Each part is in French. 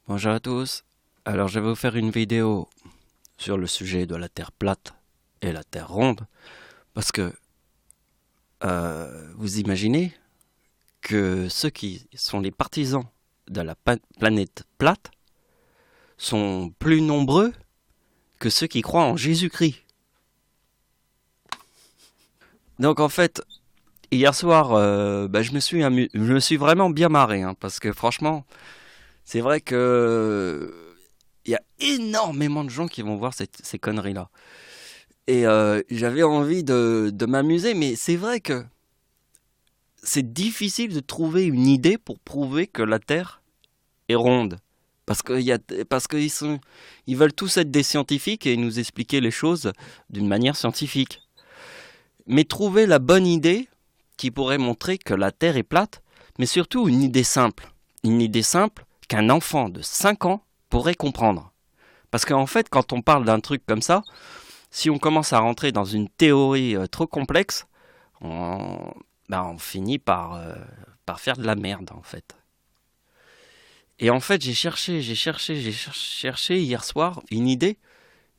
Bonjour à tous. Alors je vais vous faire une vidéo sur le sujet de la Terre plate et la Terre ronde parce que vous imaginez que ceux qui sont les partisans de la planète plate sont plus nombreux que ceux qui croient en Jésus-Christ. Donc en fait, hier soir, je me suis vraiment bien marré parce que franchement, c'est vrai que il y a énormément de gens qui vont voir ces conneries-là. Et j'avais envie de m'amuser, mais c'est vrai que c'est difficile de trouver une idée pour prouver que la Terre est ronde. Parce ils veulent tous être des scientifiques et nous expliquer les choses d'une manière scientifique. Mais trouver la bonne idée qui pourrait montrer que la Terre est plate, mais surtout une idée simple. Une idée simple qu'un enfant de 5 ans pourrait comprendre. Parce qu'en fait, quand on parle d'un truc comme ça, si on commence à rentrer dans une théorie trop complexe, on finit par faire de la merde en fait. Et en fait, j'ai cherché hier soir une idée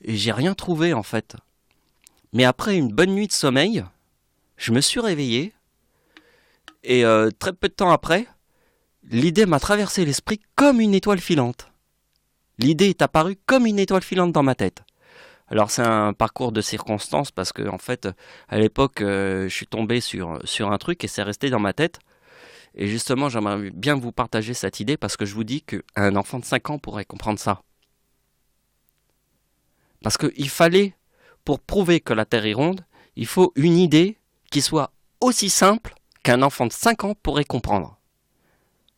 et j'ai rien trouvé en fait. Mais après une bonne nuit de sommeil, je me suis réveillé et très peu de temps après, l'idée m'a traversé l'esprit comme une étoile filante. L'idée est apparue comme une étoile filante dans ma tête. Alors c'est un parcours de circonstances parce que en fait à l'époque je suis tombé sur un truc et c'est resté dans ma tête. Et justement j'aimerais bien vous partager cette idée parce que je vous dis qu'un enfant de 5 ans pourrait comprendre ça. Parce qu'il fallait, pour prouver que la Terre est ronde, il faut une idée qui soit aussi simple qu'un enfant de 5 ans pourrait comprendre.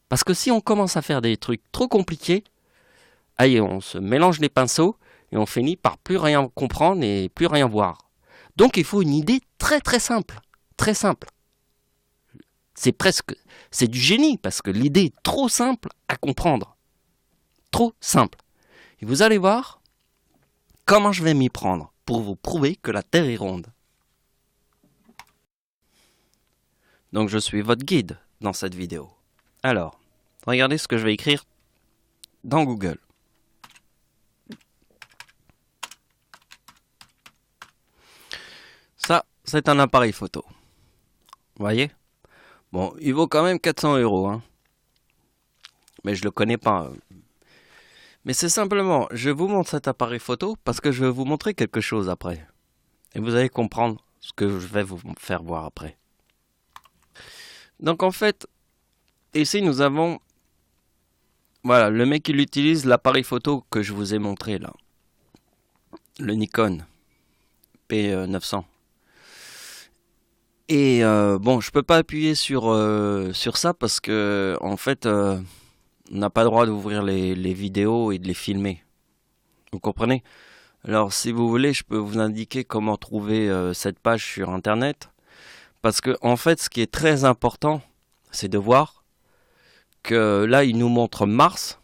Parce que si on commence à faire des trucs trop compliqués, allez, on se mélange les pinceaux et on finit par plus rien comprendre et plus rien voir. Donc il faut une idée très très simple. Très simple. C'est du génie parce que l'idée est trop simple à comprendre. Trop simple. Et vous allez voir comment je vais m'y prendre pour vous prouver que la Terre est ronde. Donc je suis votre guide dans cette vidéo. Alors, regardez ce que je vais écrire dans Google. Ça, c'est un appareil photo. Vous voyez ? Bon, il vaut quand même 400 €. Mais je le connais pas. Mais c'est simplement, je vous montre cet appareil photo parce que je vais vous montrer quelque chose après. Et vous allez comprendre ce que je vais vous faire voir après. Donc en fait, ici nous avons... Voilà, le mec il utilise l'appareil photo que je vous ai montré là. Le Nikon P900. Et bon, je peux pas appuyer sur ça parce que en fait, on n'a pas le droit d'ouvrir les vidéos et de les filmer. Vous comprenez? Alors, si vous voulez, je peux vous indiquer comment trouver cette page sur Internet. Parce que en fait, ce qui est très important, c'est de voir que là, il nous montre Mars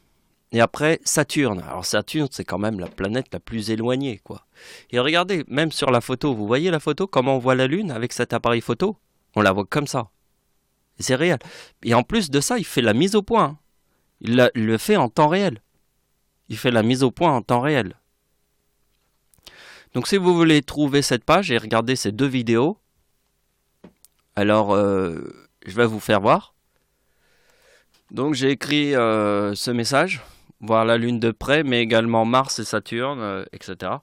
et après Saturne. Alors Saturne, c'est quand même la planète la plus éloignée, quoi. Et regardez, même sur la photo, vous voyez la photo, comment on voit la Lune avec cet appareil photo? On la voit comme ça. C'est réel. Et en plus de ça, il fait la mise au point. Il le fait en temps réel. Il fait la mise au point en temps réel. Donc si vous voulez trouver cette page et regarder ces deux vidéos, alors je vais vous faire voir. Donc j'ai écrit ce message, voir la Lune de près, mais également Mars et Saturne, etc.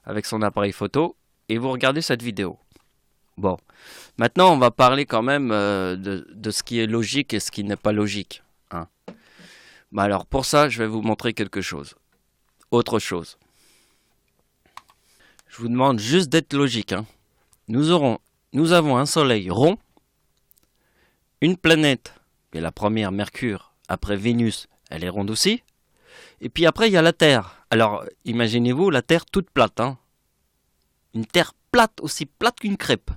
avec son appareil photo. Et vous regardez cette vidéo. Bon, maintenant on va parler quand même de ce qui est logique et ce qui n'est pas logique. Bah alors pour ça, je vais vous montrer quelque chose. Autre chose. Je vous demande juste d'être logique. Nous avons un soleil rond, une planète, qui est la première, Mercure, après Vénus, elle est ronde aussi, et puis après il y a la Terre. Alors imaginez-vous la Terre toute plate. Une Terre plate, aussi plate qu'une crêpe.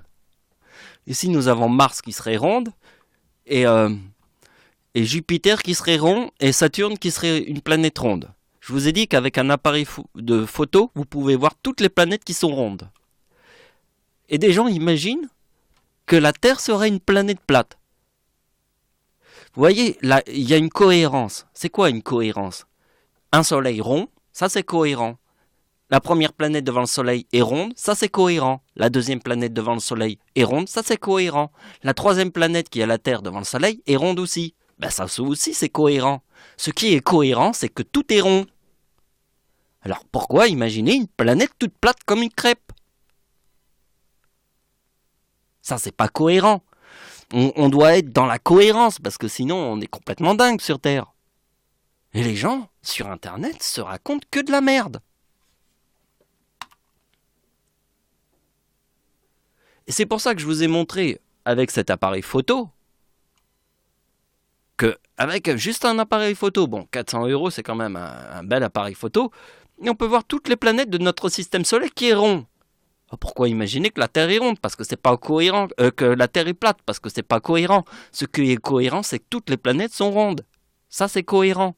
Ici nous avons Mars qui serait ronde, et Jupiter qui serait rond, et Saturne qui serait une planète ronde. Je vous ai dit qu'avec un appareil de photo, vous pouvez voir toutes les planètes qui sont rondes. Et des gens imaginent que la Terre serait une planète plate. Vous voyez, là, il y a une cohérence. C'est quoi une cohérence? un soleil rond, ça c'est cohérent. La première planète devant le soleil est ronde, ça c'est cohérent. La deuxième planète devant le soleil est ronde, ça c'est cohérent. La troisième planète qui est la Terre devant le soleil est ronde aussi. Ben ça aussi c'est cohérent. Ce qui est cohérent, c'est que tout est rond. Alors pourquoi imaginer une planète toute plate comme une crêpe? Ça c'est pas cohérent. On doit être dans la cohérence, parce que sinon on est complètement dingue sur Terre. Et les gens, sur Internet, se racontent que de la merde. Et c'est pour ça que je vous ai montré, avec cet appareil photo, que avec juste un appareil photo, bon, 400 € c'est quand même un bel appareil photo, et on peut voir toutes les planètes de notre système solaire qui est rond. Pourquoi imaginer que la Terre est ronde? Parce que c'est pas cohérent. Que la Terre est plate? Parce que c'est pas cohérent. Ce qui est cohérent, c'est que toutes les planètes sont rondes. Ça, c'est cohérent.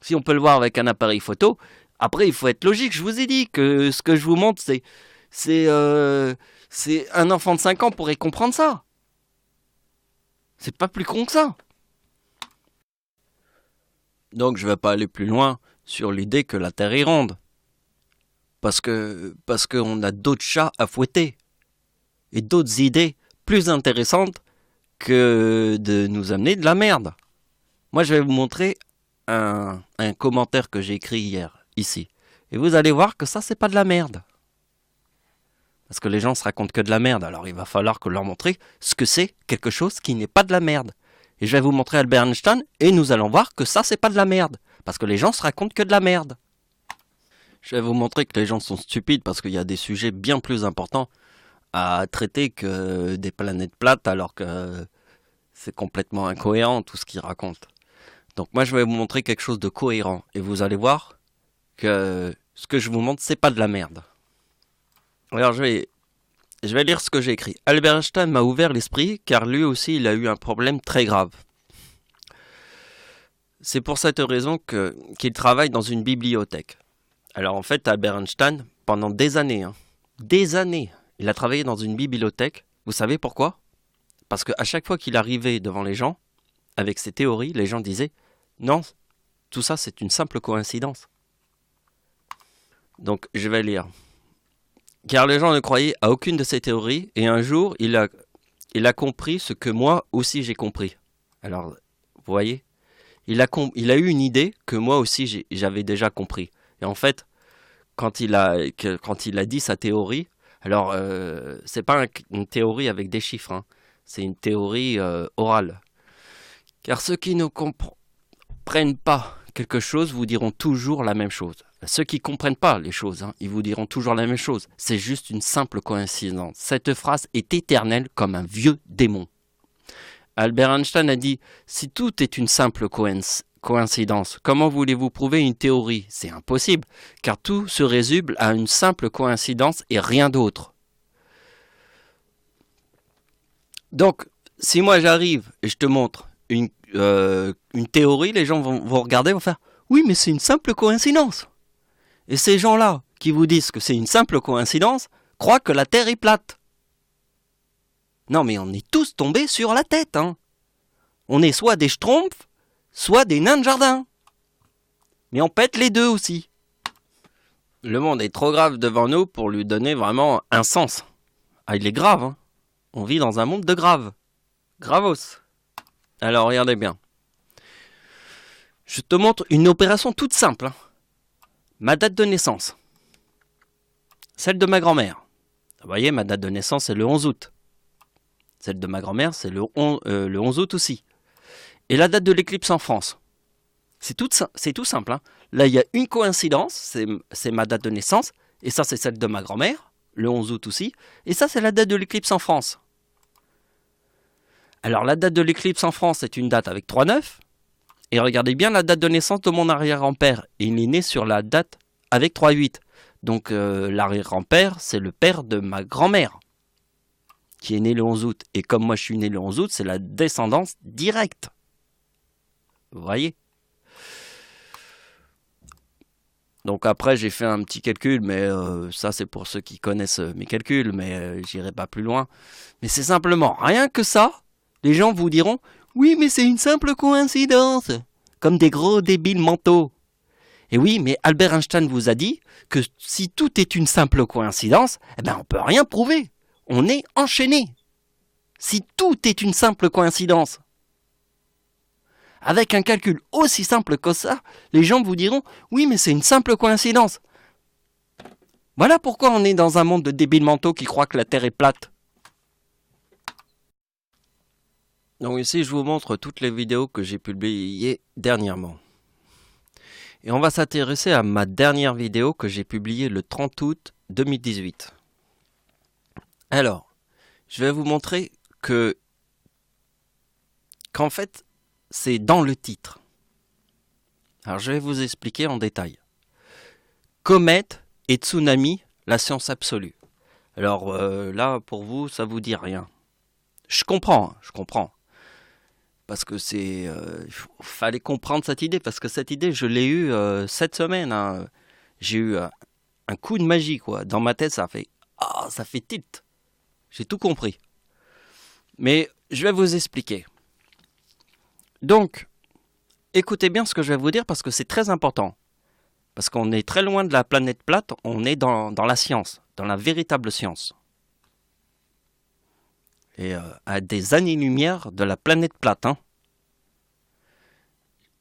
Si on peut le voir avec un appareil photo, après, il faut être logique. Je vous ai dit que ce que je vous montre, c'est un enfant de 5 ans pourrait comprendre ça. C'est pas plus con que ça. Donc, je vais pas aller plus loin sur l'idée que la Terre est ronde. Parce qu'on a d'autres chats à fouetter. Et d'autres idées plus intéressantes que de nous amener de la merde. Moi, je vais vous montrer un commentaire que j'ai écrit hier, ici. Et vous allez voir que ça, c'est pas de la merde. Parce que les gens se racontent que de la merde. Alors, il va falloir que leur montrer ce que c'est quelque chose qui n'est pas de la merde. Et je vais vous montrer Albert Einstein et nous allons voir que ça, c'est pas de la merde. Parce que les gens se racontent que de la merde. Je vais vous montrer que les gens sont stupides parce qu'il y a des sujets bien plus importants à traiter que des planètes plates alors que c'est complètement incohérent tout ce qu'ils racontent. Donc moi je vais vous montrer quelque chose de cohérent et vous allez voir que ce que je vous montre c'est pas de la merde. Alors je vais lire ce que j'ai écrit. Albert Einstein m'a ouvert l'esprit car lui aussi il a eu un problème très grave. C'est pour cette raison qu'il travaille dans une bibliothèque. Alors en fait, Albert Einstein, pendant des années, il a travaillé dans une bibliothèque. Vous savez pourquoi? Parce qu'à chaque fois qu'il arrivait devant les gens, avec ses théories, les gens disaient « Non, tout ça c'est une simple coïncidence ». Donc je vais lire. Car les gens ne croyaient à aucune de ces théories, et un jour, il a compris ce que moi aussi j'ai compris. Alors, vous voyez, il a eu une idée que moi aussi j'avais déjà compris. Et en fait, quand il a dit sa théorie, alors c'est pas une théorie avec des chiffres, hein, c'est une théorie orale. Car ceux qui ne comprennent pas quelque chose vous diront toujours la même chose. Ceux qui ne comprennent pas les choses, hein, ils vous diront toujours la même chose. C'est juste une simple coïncidence. Cette phrase est éternelle comme un vieux démon. Albert Einstein a dit « Si tout est une simple coïncidence, comment voulez-vous prouver une théorie? C'est impossible, car tout se résume à une simple coïncidence et rien d'autre. » Donc, si moi j'arrive et je te montre une théorie, les gens vont regarder, vont faire « Oui, mais c'est une simple coïncidence !» Et ces gens-là qui vous disent que c'est une simple coïncidence croient que la Terre est plate. Non, mais on est tous tombés sur la tête, hein. On est soit des schtroumpfs, soit des nains de jardin. Mais on pète les deux aussi. Le monde est trop grave devant nous pour lui donner vraiment un sens. Ah, il est grave, hein. On vit dans un monde de grave. Gravos. Alors, regardez bien. Je te montre une opération toute simple, hein. Ma date de naissance. Celle de ma grand-mère. Vous voyez, ma date de naissance, c'est le 11 août. Celle de ma grand-mère, c'est le 11 août aussi. Et la date de l'éclipse en France. C'est tout simple, hein. Là, il y a une coïncidence, c'est ma date de naissance. Et ça, c'est celle de ma grand-mère, le 11 août aussi. Et ça, c'est la date de l'éclipse en France. Alors, la date de l'éclipse en France, c'est une date avec 3-9. Et regardez bien la date de naissance de mon arrière-grand-père. Il est né sur la date avec 3-8. Donc, l'arrière-grand-père, c'est le père de ma grand-mère, qui est né le 11 août. Et comme moi, je suis né le 11 août, c'est la descendance directe. Vous voyez? Donc après, j'ai fait un petit calcul, mais ça, c'est pour ceux qui connaissent mes calculs, mais j'irai pas plus loin. Mais c'est simplement, rien que ça, les gens vous diront « Oui, mais c'est une simple coïncidence !» comme des gros débiles mentaux. Et oui, mais Albert Einstein vous a dit que si tout est une simple coïncidence, eh ben on peut rien prouver. On est enchaîné. Si tout est une simple coïncidence. Avec un calcul aussi simple que ça, les gens vous diront « Oui, mais c'est une simple coïncidence ». Voilà pourquoi on est dans un monde de débiles mentaux qui croient que la Terre est plate. Donc ici, je vous montre toutes les vidéos que j'ai publiées dernièrement. Et on va s'intéresser à ma dernière vidéo que j'ai publiée le 30 août 2018. Alors, je vais vous montrer qu'en fait, c'est dans le titre. Alors, je vais vous expliquer en détail. Comète et tsunami, la science absolue. Alors là, pour vous, ça vous dit rien. Je comprends. Parce que fallait comprendre cette idée, parce que cette idée, je l'ai eue cette semaine. Hein. J'ai eu un coup de magie, quoi. Dans ma tête, ça fait tilt. J'ai tout compris. Mais je vais vous expliquer. Donc, écoutez bien ce que je vais vous dire, parce que c'est très important. Parce qu'on est très loin de la planète plate, on est dans la science, dans la véritable science. Et à des années-lumière de la planète plate. Hein.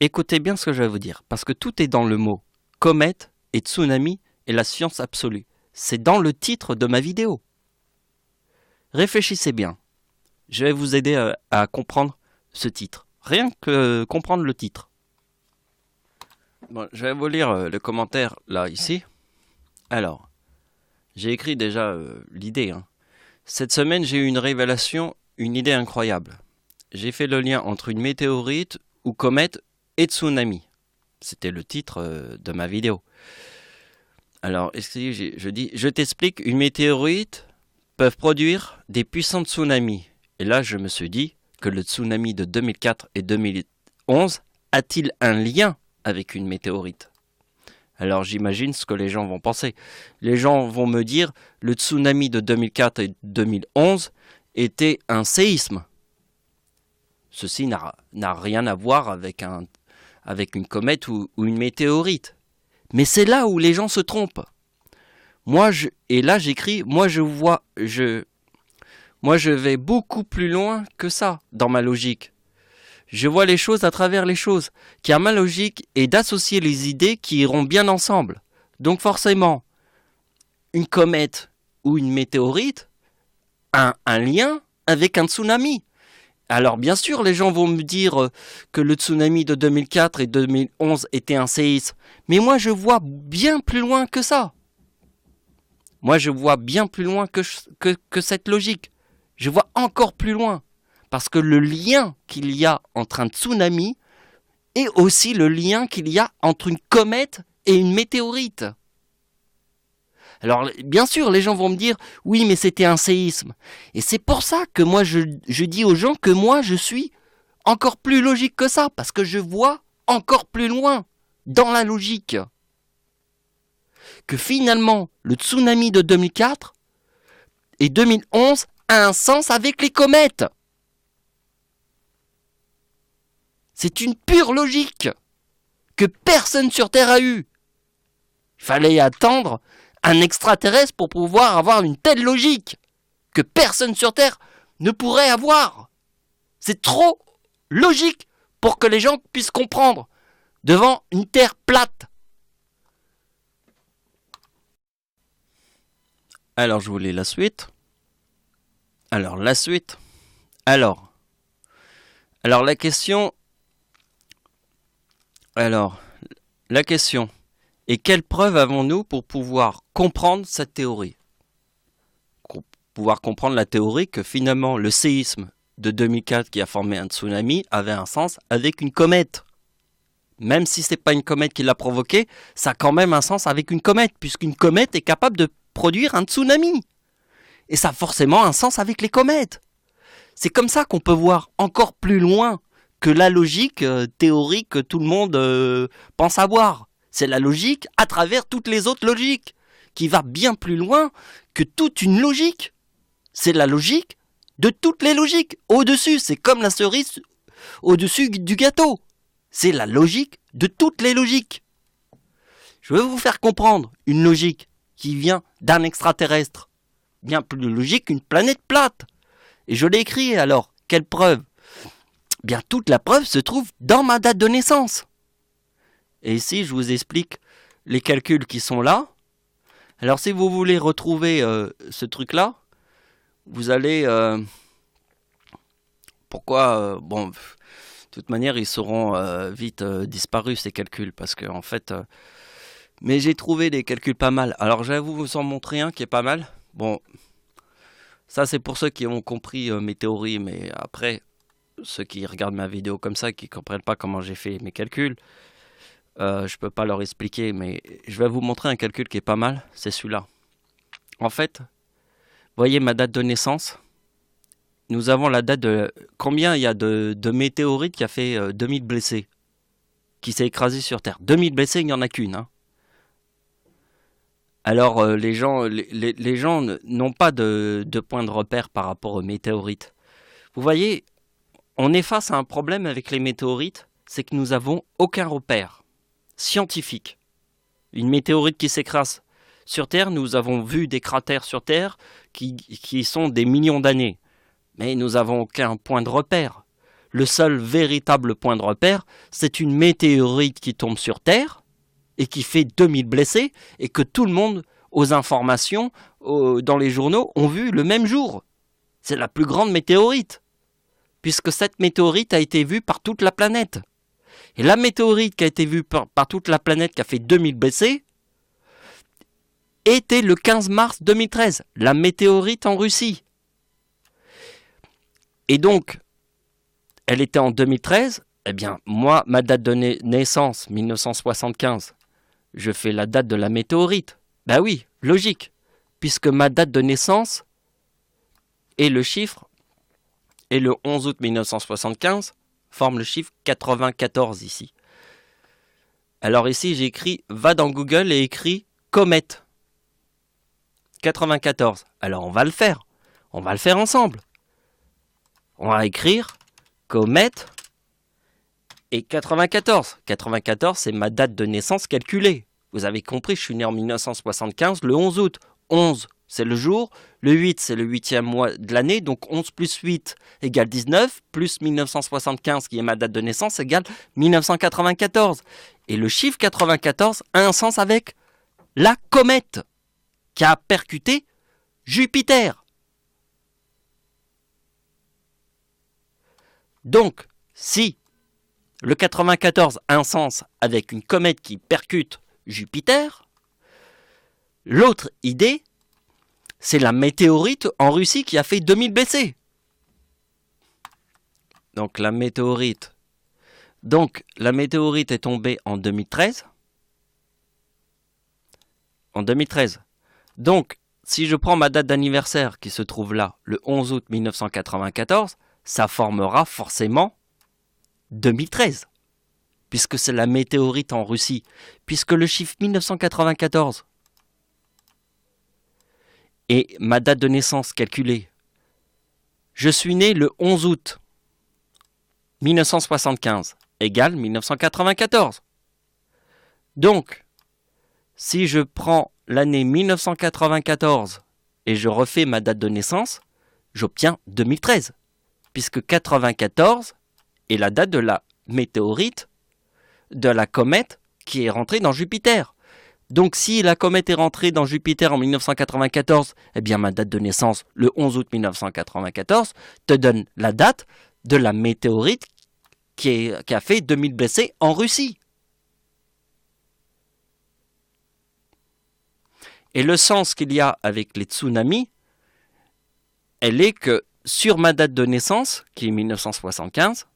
Écoutez bien ce que je vais vous dire, parce que tout est dans le mot comète et tsunami et la science absolue. C'est dans le titre de ma vidéo. Réfléchissez bien. Je vais vous aider à comprendre ce titre. Rien que comprendre le titre. Bon, je vais vous lire le commentaire là, ici. Alors, j'ai écrit déjà l'idée. Hein. Cette semaine, j'ai eu une révélation, une idée incroyable. J'ai fait le lien entre une météorite ou comète et tsunami. C'était le titre de ma vidéo. Alors, je dis, je t'explique, une météorite peut produire des puissants tsunamis. Et là, je me suis dit que le tsunami de 2004 et 2011 a-t-il un lien avec une météorite? Alors j'imagine ce que les gens vont penser. Les gens vont me dire le tsunami de 2004 et 2011 était un séisme. Ceci n'a rien à voir avec une comète ou une météorite. Mais c'est là où les gens se trompent. Et là j'écris, moi je vais beaucoup plus loin que ça dans ma logique. Je vois les choses à travers les choses, car ma logique est d'associer les idées qui iront bien ensemble. Donc forcément, une comète ou une météorite a un lien avec un tsunami. Alors bien sûr, les gens vont me dire que le tsunami de 2004 et 2011 était un séisme, mais moi je vois bien plus loin que ça. Moi je vois bien plus loin que cette logique. Je vois encore plus loin. Parce que le lien qu'il y a entre un tsunami est aussi le lien qu'il y a entre une comète et une météorite. Alors, bien sûr, les gens vont me dire, oui, mais c'était un séisme. Et c'est pour ça que moi, je dis aux gens que moi, je suis encore plus logique que ça, parce que je vois encore plus loin dans la logique. Que finalement, le tsunami de 2004 et 2011 a un sens avec les comètes. C'est une pure logique que personne sur Terre a eue. Il fallait attendre un extraterrestre pour pouvoir avoir une telle logique que personne sur Terre ne pourrait avoir. C'est trop logique pour que les gens puissent comprendre devant une Terre plate. Alors je vous lis la suite. Alors la suite. Alors la question... la question est quelles preuves avons-nous pour pouvoir comprendre cette théorie? Pour pouvoir comprendre la théorie que finalement le séisme de 2004 qui a formé un tsunami avait un sens avec une comète. Même si ce n'est pas une comète qui l'a provoqué, ça a quand même un sens avec une comète, puisqu'une comète est capable de produire un tsunami. Et ça a forcément un sens avec les comètes. C'est comme ça qu'on peut voir encore plus loin que la logique théorique que tout le monde pense avoir. C'est la logique à travers toutes les autres logiques, qui va bien plus loin que toute une logique. C'est la logique de toutes les logiques. Au-dessus, c'est comme la cerise au-dessus du gâteau. C'est la logique de toutes les logiques. Je veux vous faire comprendre une logique qui vient d'un extraterrestre. Bien plus logique qu'une planète plate. Et je l'ai écrit alors. Quelle preuve? Bien, toute la preuve se trouve dans ma date de naissance. Et ici, je vous explique les calculs qui sont là. Alors, si vous voulez retrouver ce truc-là, vous allez... bon, de toute manière, ils seront vite disparus, ces calculs, parce que, en fait... mais j'ai trouvé des calculs pas mal. Alors, je vais vous en montrer un qui est pas mal. Bon, ça, c'est pour ceux qui ont compris mes théories, mais après, ceux qui regardent ma vidéo comme ça, qui ne comprennent pas comment j'ai fait mes calculs, je peux pas leur expliquer, mais je vais vous montrer un calcul qui est pas mal, c'est celui-là. En fait, voyez ma date de naissance. Nous avons la date de... Combien il y a de météorites qui a fait 2000 blessés, qui s'est écrasé sur Terre. 2000 blessés, il n'y en a qu'une. Hein. Alors, les gens n'ont pas de point de repère par rapport aux météorites. Vous voyez, on est face à un problème avec les météorites, c'est que nous n'avons aucun repère scientifique. Une météorite qui s'écrase sur Terre, nous avons vu des cratères sur Terre qui sont des millions d'années. Mais nous n'avons aucun point de repère. Le seul véritable point de repère, c'est une météorite qui tombe sur Terre et qui fait 2000 blessés et que tout le monde, aux informations, dans les journaux, ont vu le même jour. C'est la plus grande météorite, puisque cette météorite a été vue par toute la planète. Et la météorite qui a été vue par toute la planète, qui a fait 2000 blessés, était le 15 mars 2013, la météorite en Russie. Et donc, elle était en 2013, eh bien, moi, ma date de naissance, 1975, je fais la date de la météorite. Ben oui, logique, puisque ma date de naissance et le chiffre, et le 11 août 1975, forment le chiffre 94 ici. Alors ici, j'ai écrit, va dans Google et écris comète 94. Alors on va le faire ensemble. On va écrire comète et 94. 94, c'est ma date de naissance calculée. Vous avez compris, je suis né en 1975, le 11 août. 11, c'est le jour. Le 8, c'est le 8e mois de l'année. Donc 11 plus 8 égale 19. Plus 1975, qui est ma date de naissance, égale 1994. Et le chiffre 94 a un sens avec la comète qui a percuté Jupiter. Donc, si le 94 a un sens avec une comète qui percute Jupiter, l'autre idée, c'est la météorite en Russie qui a fait 2000 blessés. Donc la météorite est tombée en 2013. En 2013. Donc, si je prends ma date d'anniversaire qui se trouve là, le 11 août 1994, ça formera forcément 2013. Puisque c'est la météorite en Russie. Puisque le chiffre 1994 et ma date de naissance calculée. Je suis né le 11 août 1975 égale 1994. Donc, si je prends l'année 1994 et je refais ma date de naissance, j'obtiens 2013. Puisque 94 est la date de la météorite, de la comète qui est rentrée dans Jupiter. Donc si la comète est rentrée dans Jupiter en 1994, eh bien ma date de naissance, le 11 août 1994, te donne la date de la météorite qui a fait 2000 blessés en Russie. Et le sens qu'il y a avec les tsunamis, elle est que sur ma date de naissance, qui est 1975,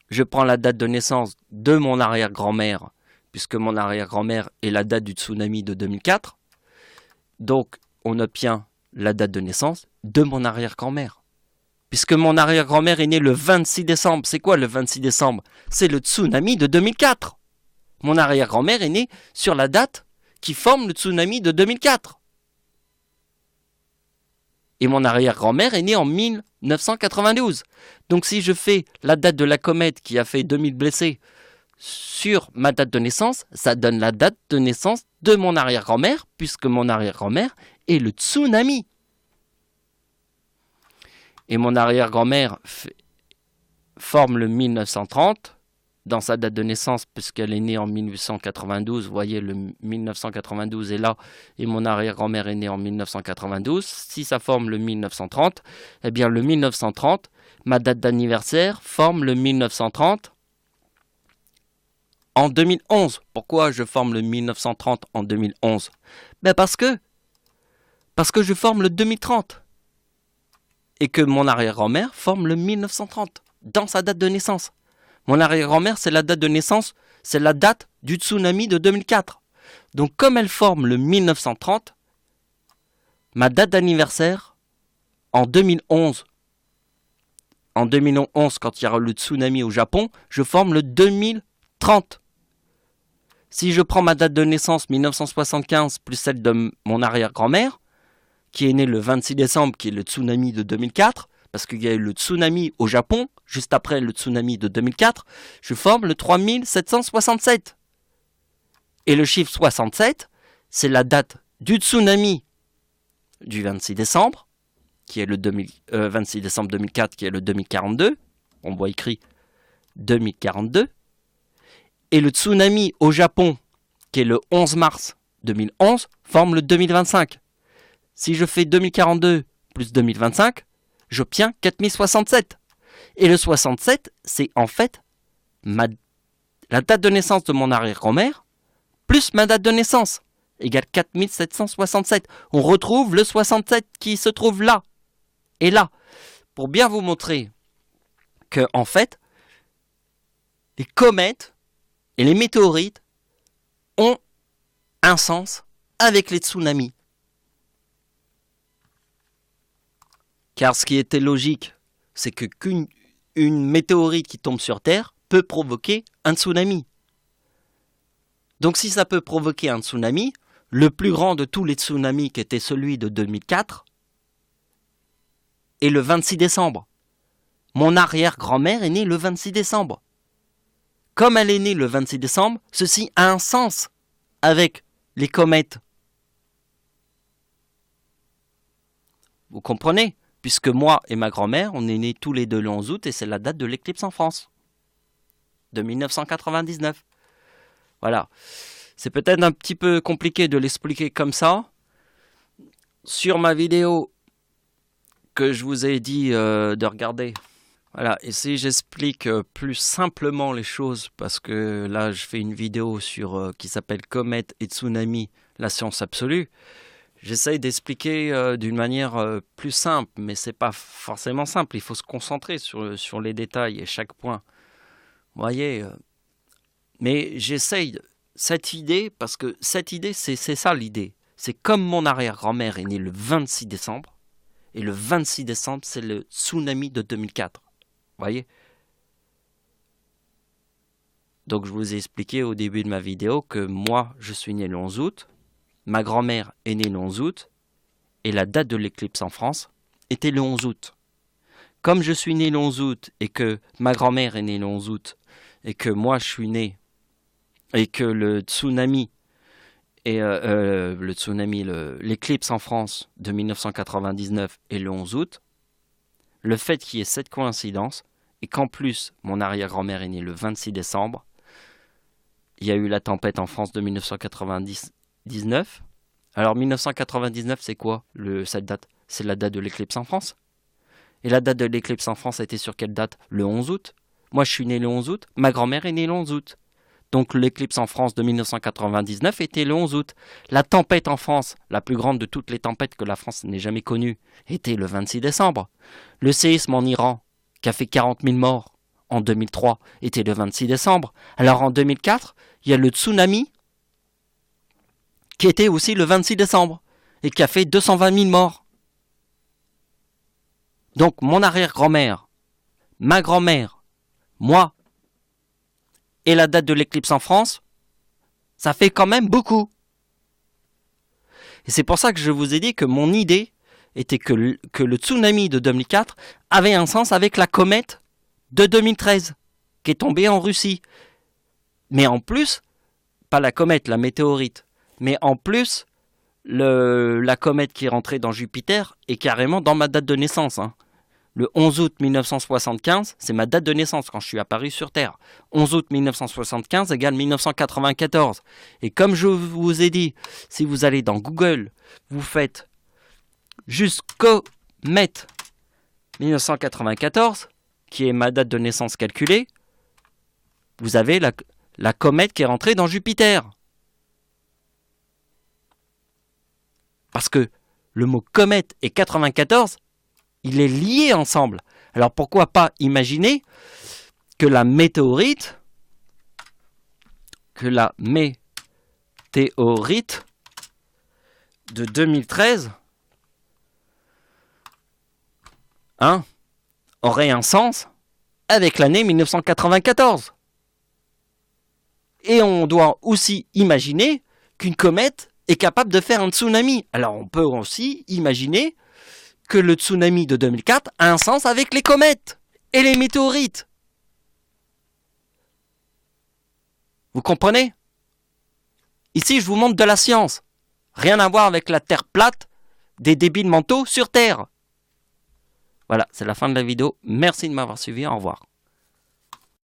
je prends la date de naissance de mon arrière-grand-mère, puisque mon arrière-grand-mère est la date du tsunami de 2004. Donc, on obtient la date de naissance de mon arrière-grand-mère. Puisque mon arrière-grand-mère est née le 26 décembre. C'est quoi le 26 décembre? C'est le tsunami de 2004. Mon arrière-grand-mère est née sur la date qui forme le tsunami de 2004. Et mon arrière-grand-mère est née en 1992. Donc si je fais la date de la comète qui a fait 2000 blessés sur ma date de naissance, ça donne la date de naissance de mon arrière-grand-mère, puisque mon arrière-grand-mère est le tsunami. Et mon arrière-grand-mère forme le 1930 dans sa date de naissance, puisqu'elle est née en 1892. Vous voyez, le 1992 est là, et mon arrière-grand-mère est née en 1992. Si ça forme le 1930, eh bien le 1930, ma date d'anniversaire forme le 1930 en 2011. Pourquoi je forme le 1930 en 2011? Ben parce que je forme le 2030. Et que mon arrière-grand-mère forme le 1930 dans sa date de naissance. Mon arrière-grand-mère, c'est la date de naissance, c'est la date du tsunami de 2004. Donc comme elle forme le 1930, ma date d'anniversaire en 2011, quand il y aura le tsunami au Japon, je forme le 2030. Si je prends ma date de naissance 1975 plus celle de mon arrière-grand-mère, qui est née le 26 décembre, qui est le tsunami de 2004, parce qu'il y a eu le tsunami au Japon, juste après le tsunami de 2004, je forme le 3767. Et le chiffre 67, c'est la date du tsunami du 26 décembre, qui est le 26 décembre 2004, qui est le 2042. On voit écrit 2042. Et le tsunami au Japon, qui est le 11 mars 2011, forme le 2025. Si je fais 2042 plus 2025, j'obtiens 4067. Et le 67, c'est en fait la date de naissance de mon arrière-grand-mère plus ma date de naissance, égale 4767. On retrouve le 67 qui se trouve là et là, pour bien vous montrer que, en fait, les comètes et les météorites ont un sens avec les tsunamis. Car ce qui était logique, c'est qu'une météorite qui tombe sur Terre peut provoquer un tsunami. Donc si ça peut provoquer un tsunami, le plus grand de tous les tsunamis, qui était celui de 2004, est le 26 décembre. Mon arrière-grand-mère est née le 26 décembre. Comme elle est née le 26 décembre, ceci a un sens avec les comètes. Vous comprenez ? Puisque moi et ma grand-mère, on est nés tous les deux le 11 août et c'est la date de l'éclipse en France, de 1999. Voilà. C'est peut-être un petit peu compliqué de l'expliquer comme ça. Sur ma vidéo que je vous ai dit de regarder. Voilà. Et si j'explique plus simplement les choses, parce que là je fais une vidéo sur qui s'appelle Comète et Tsunami, la science absolue. J'essaye d'expliquer d'une manière plus simple, mais c'est pas forcément simple. Il faut se concentrer sur les détails et chaque point. Vous voyez, mais j'essaye cette idée, parce que cette idée, c'est ça l'idée. C'est comme mon arrière-grand-mère est née le 26 décembre, et le 26 décembre, c'est le tsunami de 2004. Vous voyez ? Donc je vous ai expliqué au début de ma vidéo que moi, je suis né le 11 août. Ma grand-mère est née le 11 août et la date de l'éclipse en France était le 11 août. Comme je suis né le 11 août et que ma grand-mère est née le 11 août et que moi je suis né et que le tsunami et l'éclipse en France de 1999 est le 11 août, le fait qu'il y ait cette coïncidence et qu'en plus mon arrière-grand-mère est née le 26 décembre, il y a eu la tempête en France de 1999. Alors 1999, c'est quoi cette date? C'est la date de l'éclipse en France. Et la date de l'éclipse en France a été sur quelle date? Le 11 août. Moi, je suis né le 11 août. Ma grand-mère est née le 11 août. Donc l'éclipse en France de 1999 était le 11 août. La tempête en France, la plus grande de toutes les tempêtes que la France n'ait jamais connues, était le 26 décembre. Le séisme en Iran, qui a fait 40 000 morts en 2003, était le 26 décembre. Alors en 2004, il y a le tsunami qui était aussi le 26 décembre, et qui a fait 220 000 morts. Donc mon arrière-grand-mère, ma grand-mère, moi, et la date de l'éclipse en France, ça fait quand même beaucoup. Et c'est pour ça que je vous ai dit que mon idée était que le tsunami de 2004 avait un sens avec la comète de 2013, qui est tombée en Russie. Mais en plus, pas la comète, la météorite, mais en plus, la comète qui est rentrée dans Jupiter est carrément dans ma date de naissance. Hein. Le 11 août 1975, c'est ma date de naissance quand je suis apparu sur Terre. 11 août 1975 égale 1994. Et comme je vous ai dit, si vous allez dans Google, vous faites juste comète 1994, qui est ma date de naissance calculée, vous avez la comète qui est rentrée dans Jupiter. Parce que le mot comète et 94, il est lié ensemble. Alors pourquoi pas imaginer que la météorite de 2013 aurait un sens avec l'année 1994. Et on doit aussi imaginer qu'une comète est capable de faire un tsunami. Alors on peut aussi imaginer que le tsunami de 2004 a un sens avec les comètes et les météorites. Vous comprenez? Ici, je vous montre de la science. Rien à voir avec la Terre plate des débiles mentaux sur Terre. Voilà, c'est la fin de la vidéo. Merci de m'avoir suivi. Au revoir.